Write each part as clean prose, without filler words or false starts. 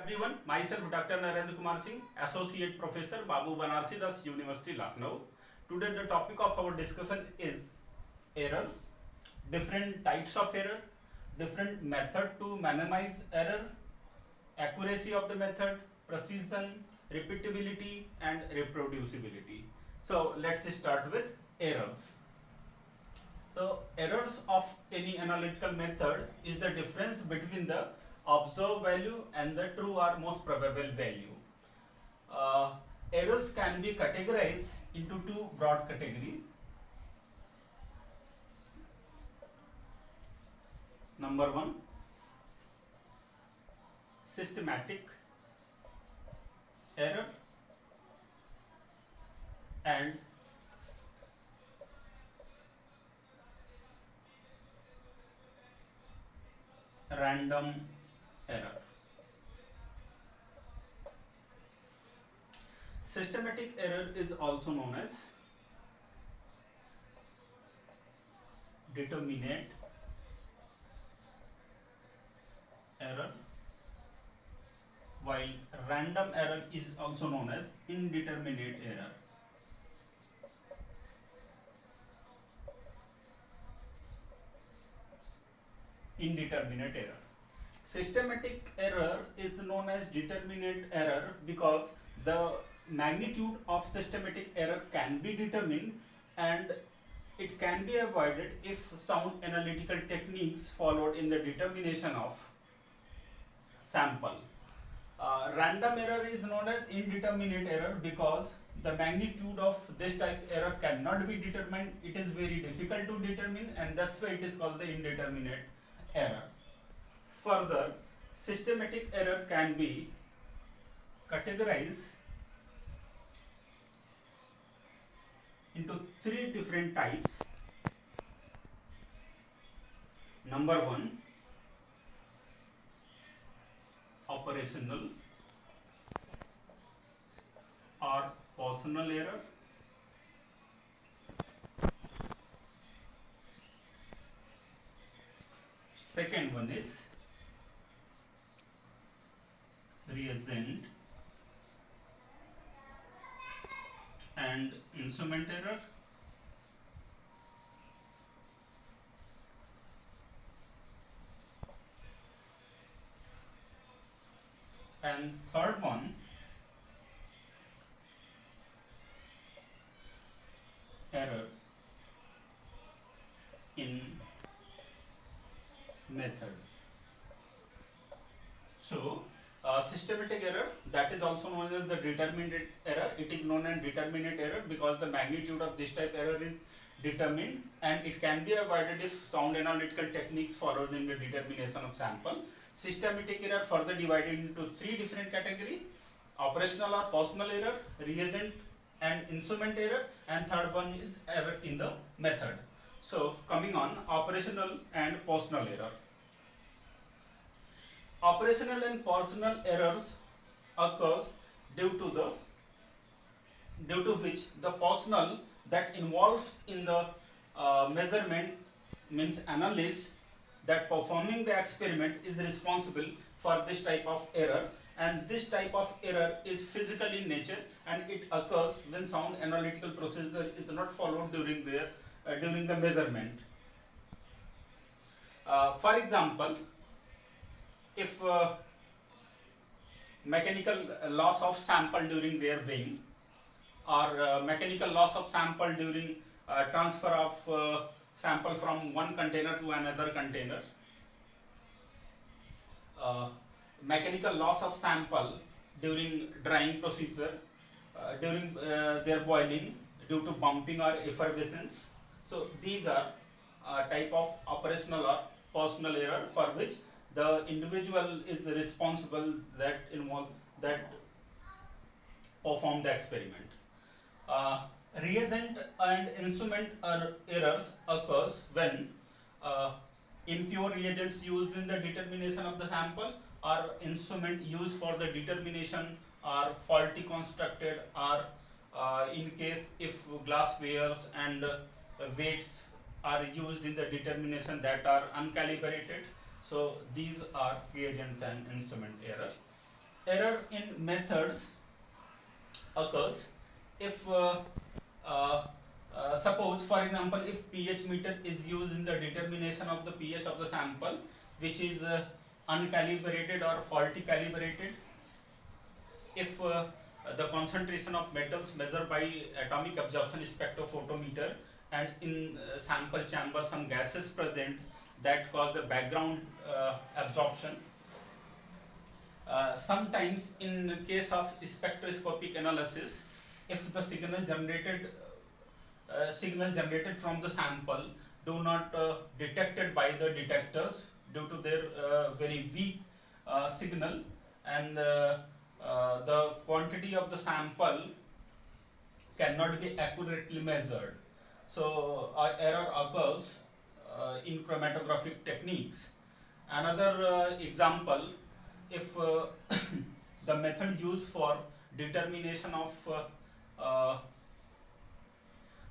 Everyone, myself Dr. Narendra Kumar Singh, Associate Professor, Babu Banarsi Das University, Lucknow. Today the topic of our discussion is errors, different types of error, different method to minimize error, accuracy of the method, precision, repeatability and reproducibility. So let's start with errors. The errors of any analytical method is the difference between the observed value and the true or most probable value. Uh, Errors can be categorized into two broad categories. Number one, systematic error, and random error. Systematic error is also known as determinate error, while random error is also known as indeterminate error. Indeterminate error. Systematic error is known as determinate error because the magnitude of systematic error can be determined and it can be avoided if sound analytical techniques followed in the determination of sample. Random error is known as indeterminate error because the magnitude of this type error cannot be determined. It is very difficult to determine, and that's why it is called the indeterminate error. Further, systematic error can be categorized into three different types. Number one, operational or personal error. Second one is reagent and instrument error. And third one, error in method. So, systematic error, that is also known as the determinate error. It is known as determinate error because the magnitude of this type error is determined and it can be avoided if sound analytical techniques followed in the determination of sample. Systematic error further divided into three different categories: operational or personal error, reagent and instrument error, and third one is error in the method. So coming on operational and personal error. Operational and personal errors occurs due to which the personal that involves in the measurement means analyst that performing the experiment is responsible for this type of error, and this type of error is physical in nature and it occurs when sound analytical procedure is not followed during the measurement. For example, if mechanical loss of sample during their weighing, or mechanical loss of sample during transfer of sample from one container to another container, mechanical loss of sample during drying procedure, during their boiling due to bumping or effervescence. So these are type of operational or personal error for which the individual is responsible that perform the experiment. Reagent and instrument errors occurs when impure reagents used in the determination of the sample or instrument used for the determination are faulty constructed, or in case if glasswares and weights are used in the determination that are uncalibrated. So these are reagent and instrument error. error in methods occurs if suppose for example if pH meter is used in the determination of the pH of the sample which is uncalibrated or faulty calibrated, if the concentration of metals measured by atomic absorption spectrophotometer and in sample chamber some gases present that cause the background absorption. Sometimes in case of spectroscopic analysis, if the signal generated from the sample do not detected by the detectors due to their very weak signal, and the quantity of the sample cannot be accurately measured, so error occurs in chromatographic techniques. Another example, if the method used for determination of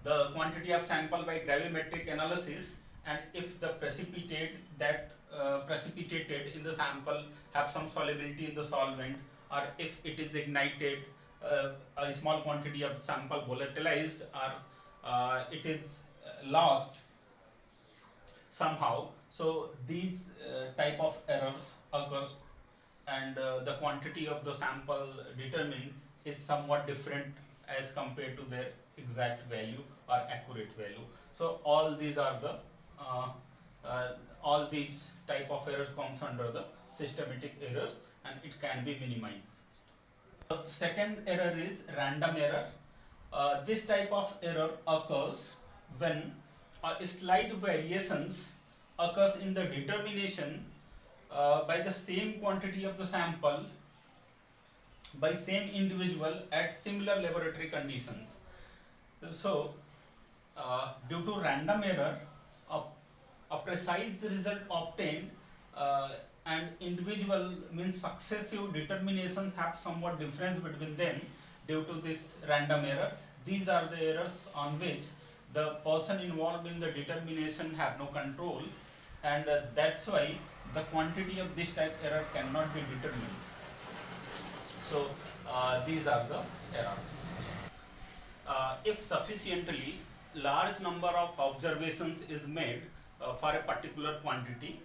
the quantity of sample by gravimetric analysis, and if the precipitate that precipitated in the sample have some solubility in the solvent, or if it is ignited, a small quantity of sample volatilized, or it is lost somehow, so these type of errors occurs, and the quantity of the sample determined is somewhat different as compared to their exact value or accurate value. So all these are the all these type of errors comes under the systematic errors, and it can be minimized. The second error is random error. This type of error occurs when slight variations occurs in the determination by the same quantity of the sample by same individual at similar laboratory conditions. So due to random error, a precise result obtained and individual means successive determinations have somewhat difference between them due to this random error. These are the errors on which the person involved in the determination have no control, and that's why the quantity of this type error cannot be determined. So these are the errors. If sufficiently large number of observations is made for a particular quantity,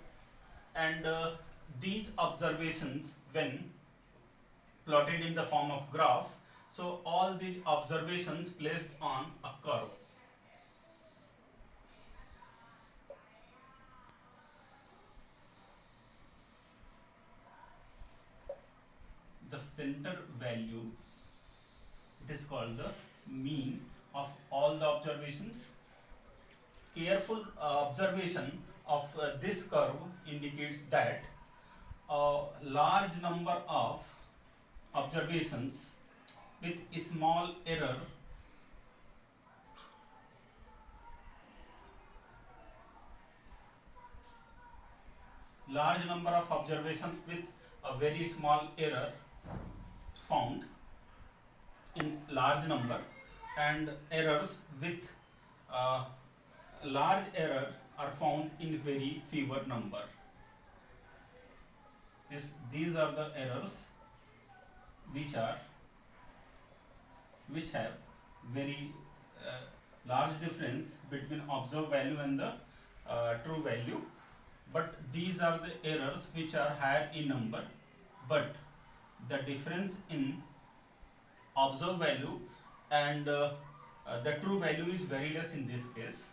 and these observations when plotted in the form of graph, so all these observations placed on a curve. The center value, it is called the mean of all the observations. Careful observation of this curve indicates that a large number of observations with a small error with a very small error found in large number, and errors with large error are found in very fewer number. Yes, these are the errors which have very large difference between observed value and the true value, but these are the errors which are higher in number, but the difference in observed value and the true value is very less in this case.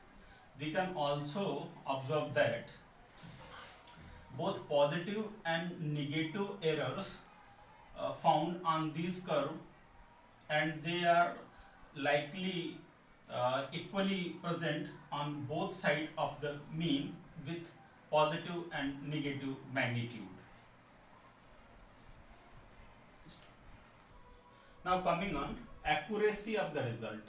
We can also observe that both positive and negative errors found on this curve, and they are likely equally present on both sides of the mean with positive and negative magnitude. Now coming on accuracy of the result.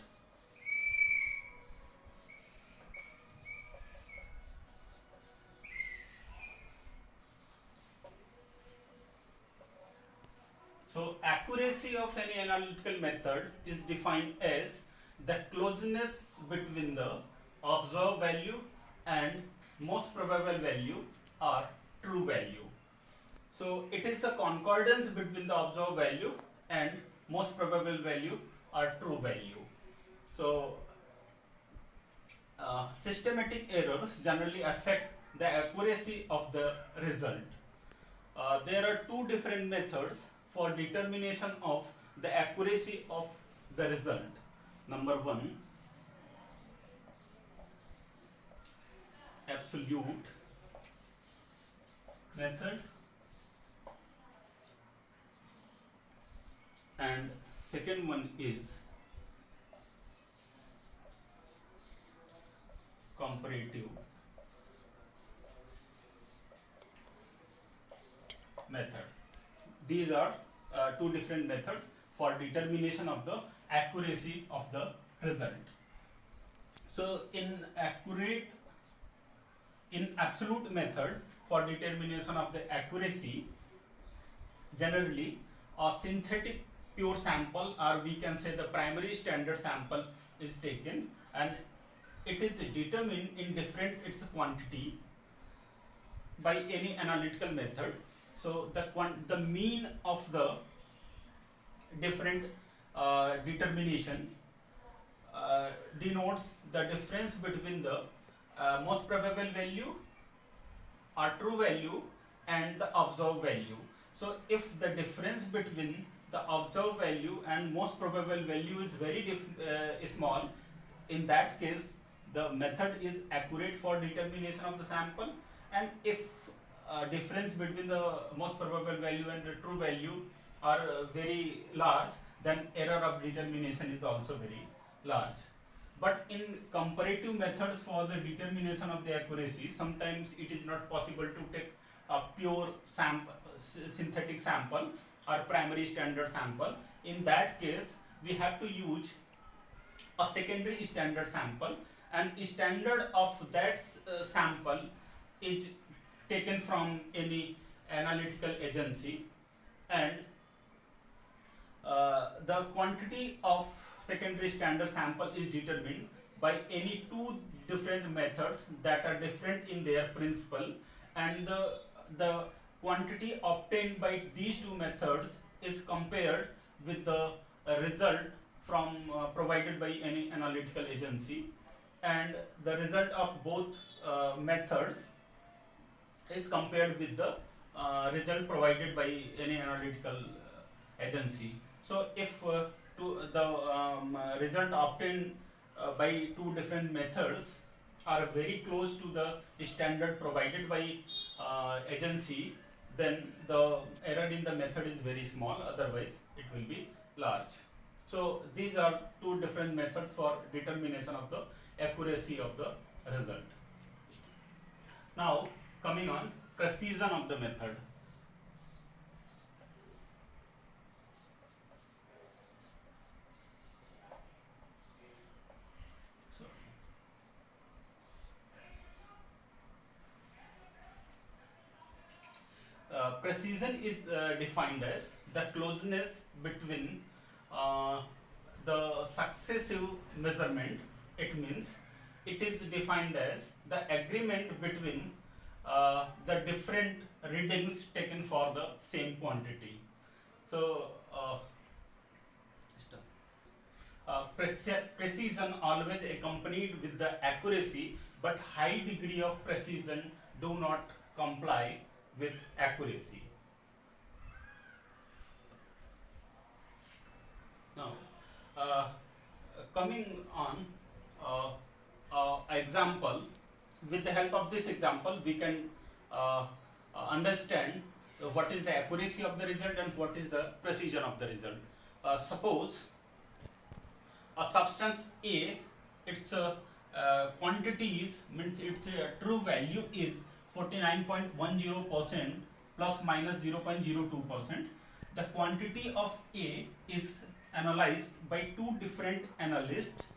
So accuracy of any analytical method is defined as the closeness between the observed value and most probable value or true value. So it is the concordance between the observed value and most probable value or true value. So systematic errors generally affect the accuracy of the result. There are two different methods for determination of the accuracy of the result. Number one, absolute method, and second one is comparative method. These are two different methods for determination of the accuracy of the result. So in absolute method for determination of the accuracy, generally a synthetic pure sample, or we can say the primary standard sample, is taken, and it is determined in different its quantity by any analytical method. So the mean of the different determination denotes the difference between the most probable value or true value and the observed value. So if the difference between the observed value and most probable value is very small, in that case the method is accurate for determination of the sample, and if difference between the most probable value and the true value are very large, then error of determination is also very large. But in comparative methods for the determination of the accuracy, sometimes it is not possible to take a pure synthetic sample or primary standard sample. In that case, we have to use a secondary standard sample, and standard of that sample is taken from any analytical agency, and the quantity of secondary standard sample is determined by any two different methods that are different in their principle, and the quantity obtained by these two methods is compared with the result from provided by any analytical agency, and the result of both methods is compared with the result provided by any analytical agency. So if the result obtained by two different methods are very close to the standard provided by agency, then the error in the method is very small, otherwise it will be large. So these are two different methods for determination of the accuracy of the result. Now coming on precision of the method. Precision is defined as the closeness between the successive measurement. It means it is defined as the agreement between the different readings taken for the same quantity. So precision always accompanied with the accuracy, but high degree of precision do not comply with accuracy. Now coming on example, with the help of this example we can understand what is the accuracy of the result and what is the precision of the result. Suppose a substance A, its quantity means its true value is 49.10% plus minus 0.02%. The quantity of A is analyzed by two different analysts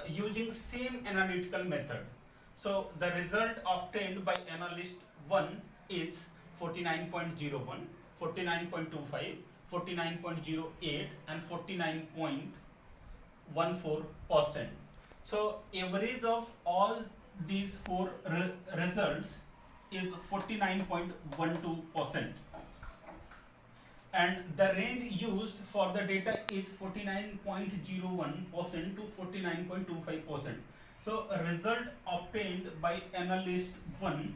using same analytical method. So the result obtained by analyst 1 is 49.01, 49.25, 49.08 and 49.14%. So average of all these four results is 49.12%, and the range used for the data is 49.01% to 49.25%. So a result obtained by analyst 1,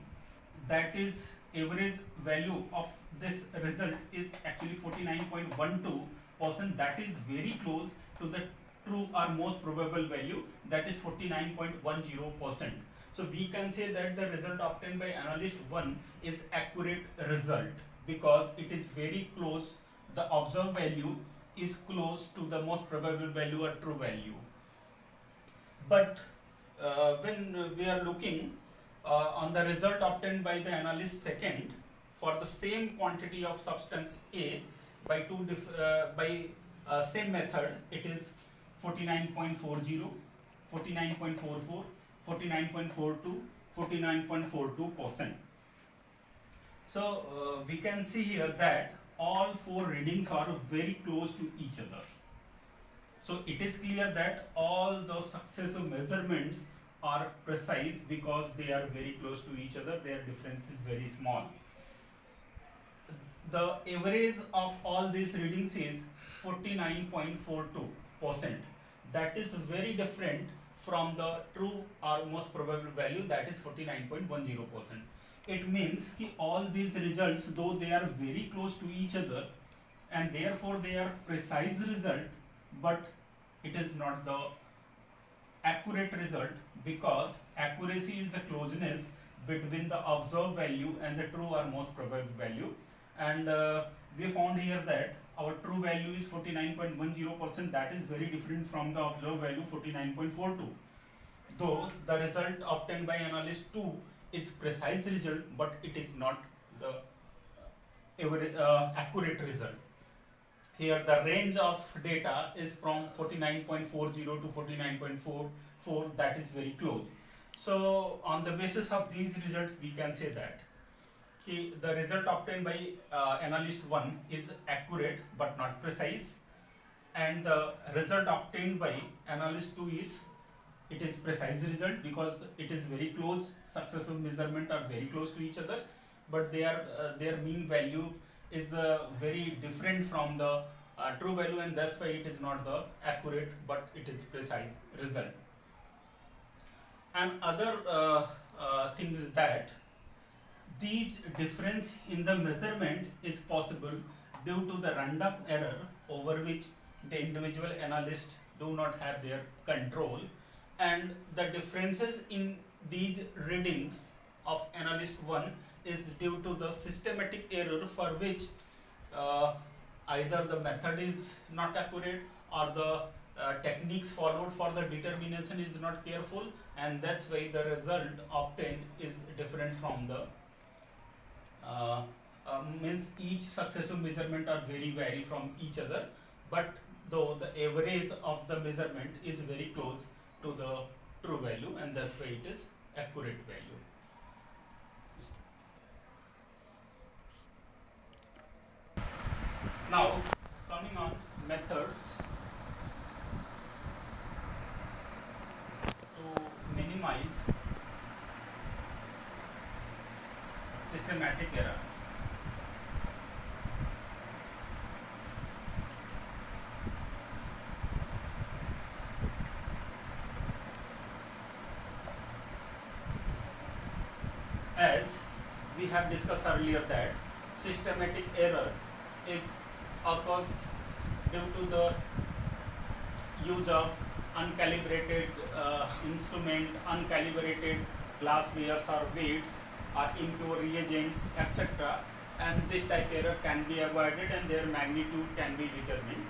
that is average value of this result is actually 49.12%, that is very close to the true or most probable value, that is 49.10%. So we can say that the result obtained by analyst 1 is accurate result because it is very close, the observed value is close to the most probable value or true value. But when we are looking on the result obtained by the analyst second for the same quantity of substance A by same method, it is 49.40, 49.44, 49.42, 49.42%. So we can see here that all four readings are very close to each other. So it is clear that all the successive measurements are precise because they are very close to each other, their difference is very small. The average of all these readings is 49.42%. That is very different from the true or most probable value, that is 49.10%. It means that all these results, though they are very close to each other and therefore they are precise result, but it is not the accurate result, because accuracy is the closeness between the observed value and the true or most probable value, and we found here that our true value is 49.10%, that is very different from the observed value 49.42. Though the result obtained by analyst 2 is precise result, but it is not the accurate result. Here the range of data is from 49.40 to 49.44, that is very close. So on the basis of these results we can say that the result obtained by analyst 1 is accurate but not precise, and the result obtained by analyst 2 is precise result because it is very close, successive measurement are very close to each other, but their mean value is very different from the true value, and that's why it is not the accurate but it is precise result. And other thing is that these difference in the measurement is possible due to the random error over which the individual analysts do not have their control, and the differences in these readings of analyst 1 is due to the systematic error for which either the method is not accurate or the techniques followed for the determination is not careful, and that's why the result obtained is different from the means each successive measurement are very vary from each other, but though the average of the measurement is very close to the true value, and that's why it is accurate value. Now coming on methods to minimize systematic error. As we have discussed earlier that systematic error occurs due to the use of uncalibrated instrument, uncalibrated glasswares or weights or impure reagents, etc. And this type error can be avoided and their magnitude can be determined.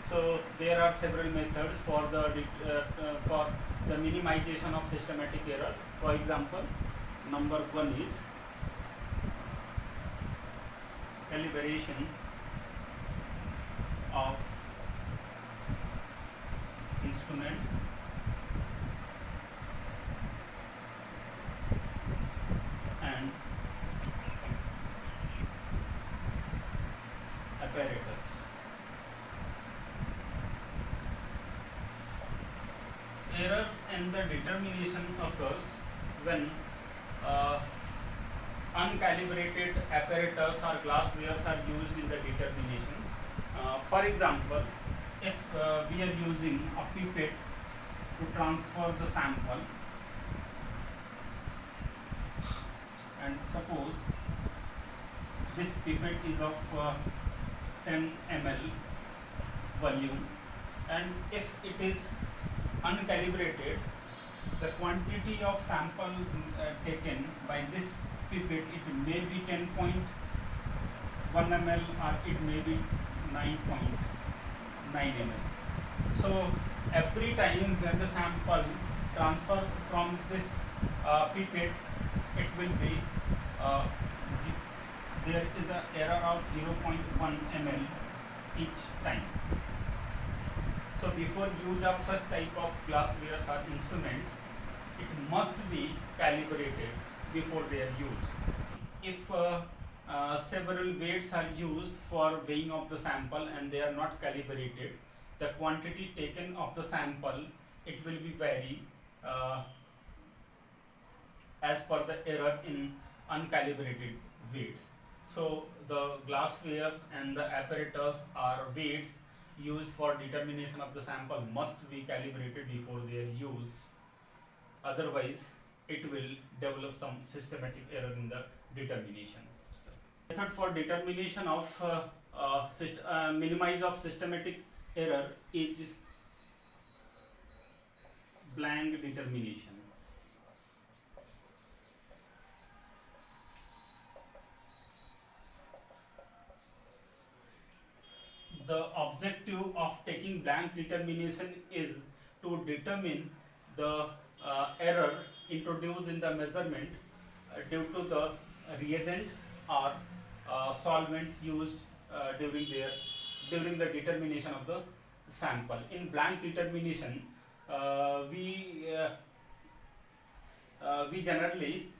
So there are several methods for the minimization of systematic error. For example, number 1 is calibration of instrument and apparatus. Error in the determination occurs when uncalibrated apparatus or glasswares are used in the determination. For example, if we are using a pipette to transfer the sample, and suppose this pipette is of 10 ml volume, and if it is uncalibrated, the quantity of sample taken by this pipette, it may be 10.1 ml or it may be 9.9 ml. So every time when the sample transfer from this pipette, it will be there is an error of 0.1 ml each time. So before use of such type of glassware or instrument, it must be calibrated before they are used. If several weights are used for weighing of the sample and they are not calibrated, the quantity taken of the sample, it will be vary as per the error in uncalibrated weights. So the glasswares and the apparatus or weights used for determination of the sample must be calibrated before their use. Otherwise, it will develop some systematic error in the determination. Method for determination of minimize of systematic error is blank determination. The objective of taking blank determination is to determine the error introduced in the measurement due to the reagent or solvent used during the determination of the sample. In blank determination, we generally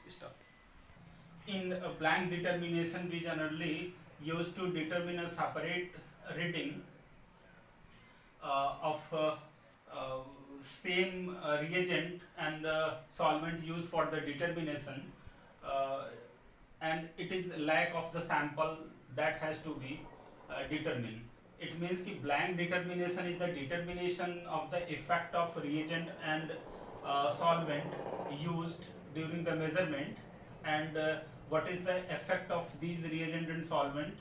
stop. In blank determination, we generally use to determine a separate reading of same reagent and solvent used for the determination, and it is lack of the sample that has to be determined. It means कि blank determination is the determination of the effect of reagent and solvent used during the measurement, and what is the effect of these reagent and solvent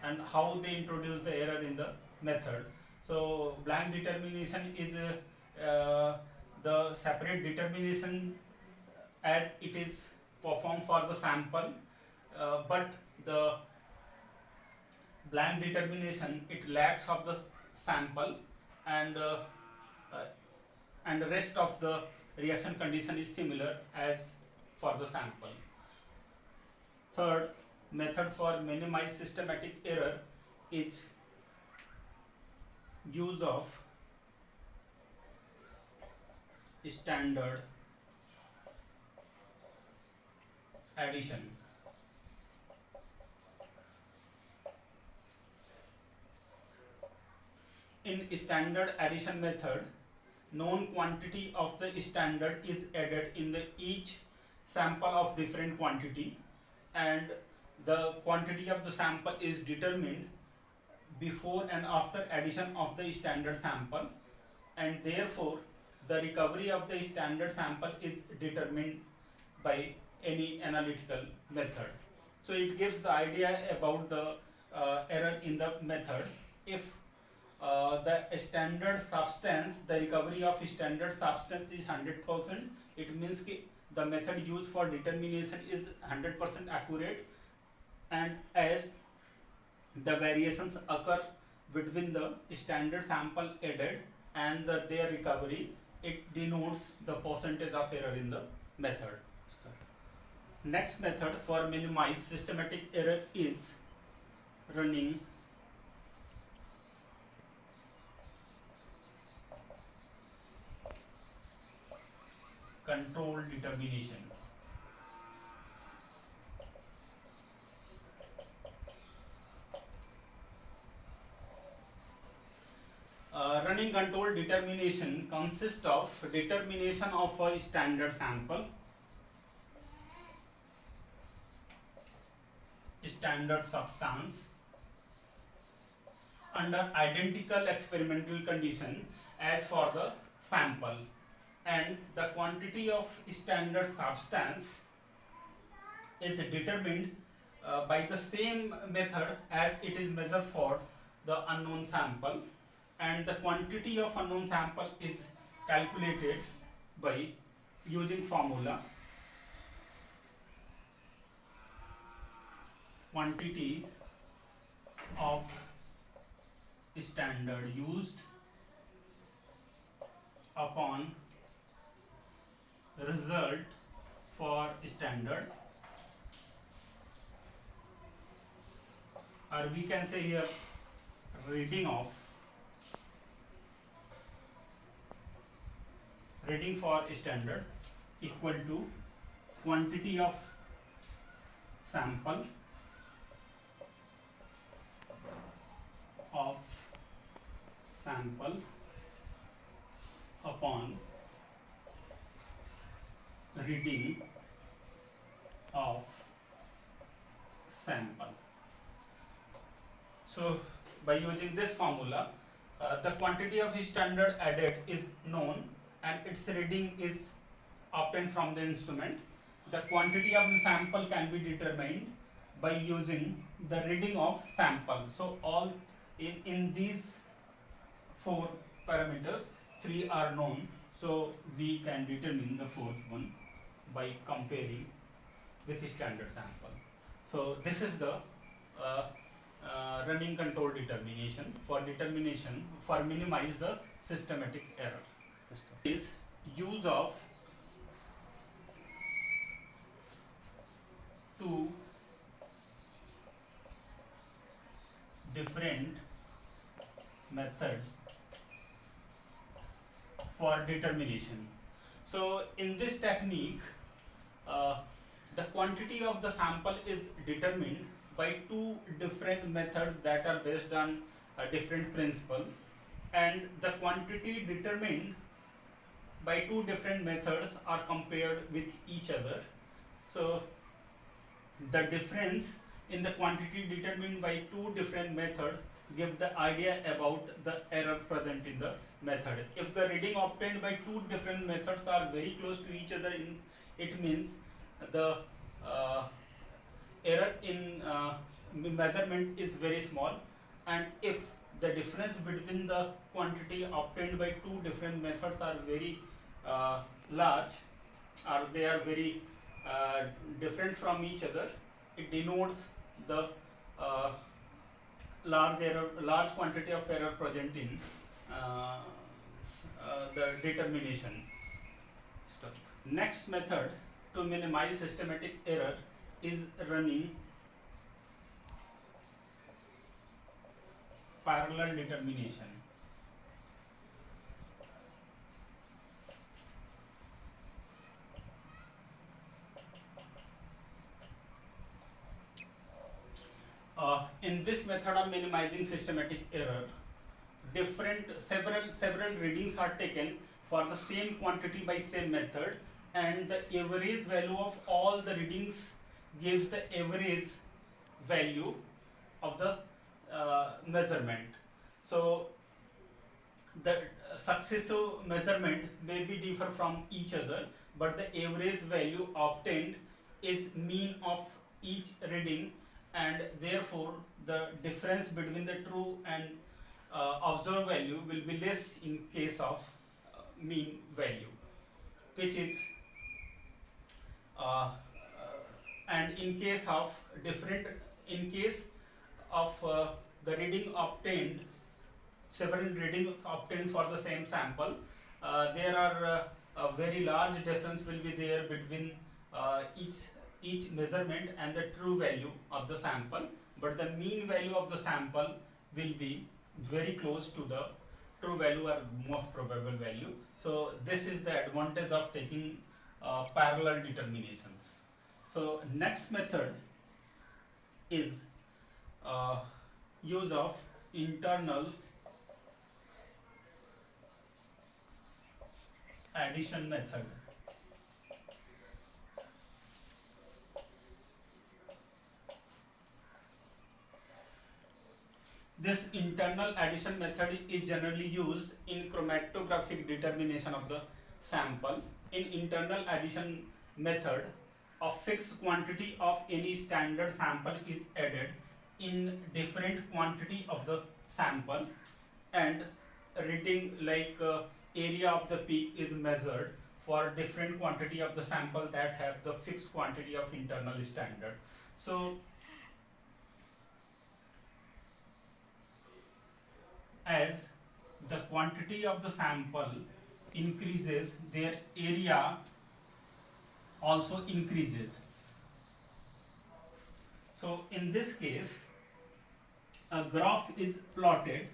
and how they introduce the error in the method. So blank determination is the separate determination as it is performed for the sample, but the blank determination, it lacks of the sample, and the rest of the reaction condition is similar as for the sample. Third method for minimize systematic error is use of standard addition. In standard addition method, known quantity of the standard is added in the each sample of different quantity, and the quantity of the sample is determined before and after addition of the standard sample, and therefore the recovery of the standard sample is determined by any analytical method. So it gives the idea about the error in the method. If the standard substance, the recovery of standard substance is 100%, it means कि the method used for determination is 100% accurate, and as the variations occur between the standard sample added and their recovery, it denotes the percentage of error in the method. Next method for minimize systematic error is running control determination. Running control determination consists of determination of a standard sample standard substance under identical experimental condition as for the sample, and the quantity of standard substance is determined by the same method as it is measured for the unknown sample, and the quantity of unknown sample is calculated by using formula quantity of standard used upon result for standard, or we can say here reading for standard equal to quantity of sample upon reading of sample. So by using this formula, the quantity of standard added is known and its reading is obtained from the instrument. The quantity of the sample can be determined by using the reading of sample. So all in these four parameters, three are known, so we can determine the fourth one by comparing with standard sample. So this is the running control determination for minimize the systematic error. Is use of two different method for determination. So in this technique, the quantity of the sample is determined by two different methods that are based on a different principle, and the quantity determined by two different methods are compared with each other. So the difference in the quantity determined by two different methods give the idea about the error present in the method. If the reading obtained by two different methods are very close to each other, it means the error in measurement is very small, and if the difference between the quantity obtained by two different methods are very large, or they are very different from each other, it denotes the large quantity of error present in the determination stuff. Next method to minimize systematic error is running parallel determination. In this method of minimizing systematic error, several readings are taken for the same quantity by same method, and the average value of all the readings gives the average value of the measurement. So the successive measurement may be differ from each other, but the average value obtained is mean of each reading, and therefore the difference between the true and observed value will be less in case of mean value, which is and in case of the reading obtained, several readings obtained for the same sample, there are a very large difference will be there between each measurement and the true value of the sample, but the mean value of the sample will be very close to the true value or most probable value. So this is the advantage of taking parallel determinations. So next method is use of internal addition method. this internal addition method is generally used in chromatographic determination of the sample. In internal addition method, a fixed quantity of any standard sample is added in different quantity of the sample, and reading like area of the peak is measured for different quantity of the sample that have the fixed quantity of internal standard. So as the quantity of the sample increases, their area also increases. So in this case, a graph is plotted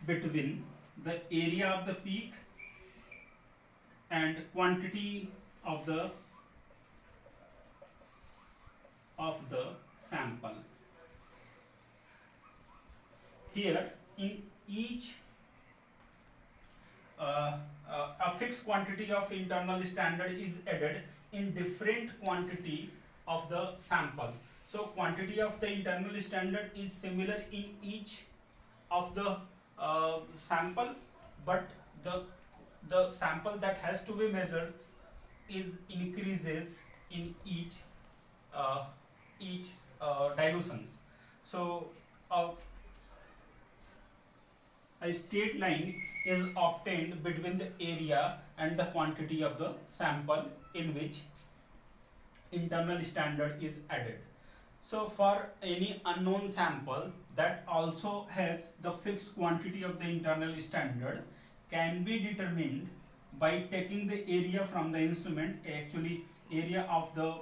between the area of the peak and quantity of the sample. Here in each a fixed quantity of internal standard is added in different quantity of the sample. So quantity of the internal standard is similar in each of the sample, but the sample that has to be measured is increases in each dilutions. So a straight line is obtained between the area and the quantity of the sample in which internal standard is added. So for any unknown sample that also has the fixed quantity of the internal standard can be determined by taking the area from the instrument. Actually, area of the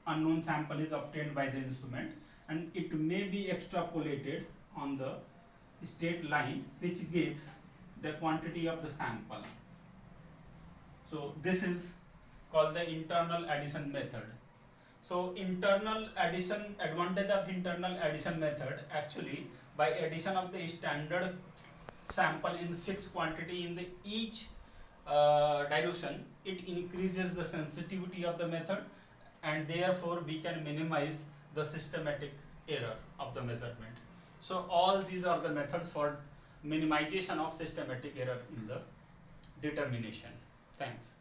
unknown sample is obtained by the instrument, and it may be extrapolated on the straight line which gives the quantity of the sample. So this is called the internal addition method. So internal addition, advantage of internal addition method, actually by addition of the standard sample in fixed quantity in the each dilution, it increases the sensitivity of the method, and therefore we can minimize the systematic error of the measurement. So all these are the methods for minimization of systematic error in the determination. Thanks.